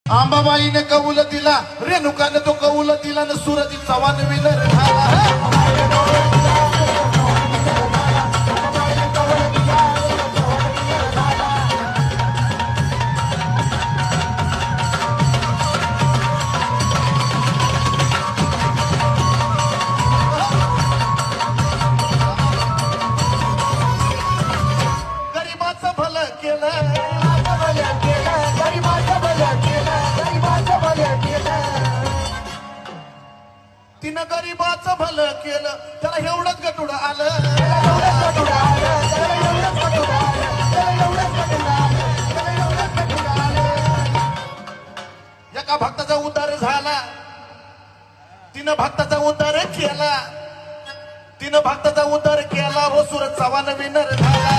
आंबाबाईने कौल दिला, रेणुकाने तो कौल दिला न सूरज चव्हाण विनर झाला. गरिबाचं भलं केलं, तिनं गरिबाचं भलं केलं, त्याला एवढंच गटुडं आलं. एका भक्ताचा उद्धार झाला, तिनं भक्ताचा उद्धार केला, तिनं भक्ताचा उद्धार केला व सूरज चव्हाण विनर झाला.